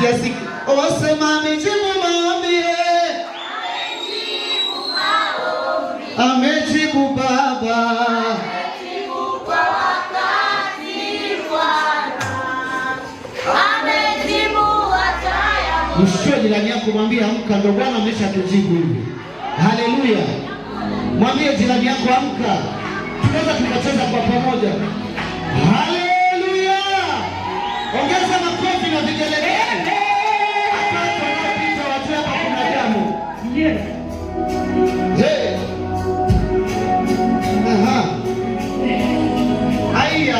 Sijasikia. Wasema amejibu maombi. Amejibu Baba. Amejibu kwa wakati Bwana. Amejibu hataya. Mshike jirani yako mwambie amka, ndio Bwana ameshatujibu hivi. Haleluya. Mwambie jirani yako amka. Tunaweza tukacheza kwa pamoja. Haleluya. Ongeza makofi na vigelegele. Hata tunapita watu hapa kuna jambo. Yes. Hey. Aha. Aya.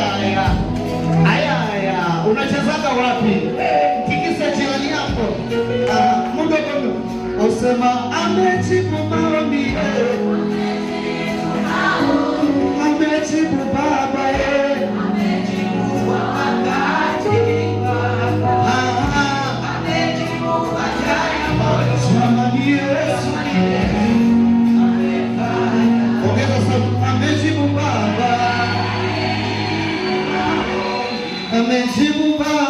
Unachezaga wapi? Tikisa jirani yako. Mundo. Usema amejibu maombi. Amejibu Baba. Amejibu kwa wakati Baba. Amejibu hataya. Simama Yesu. Ongeza sauti. Amejibu Baba. Amejibu Baba.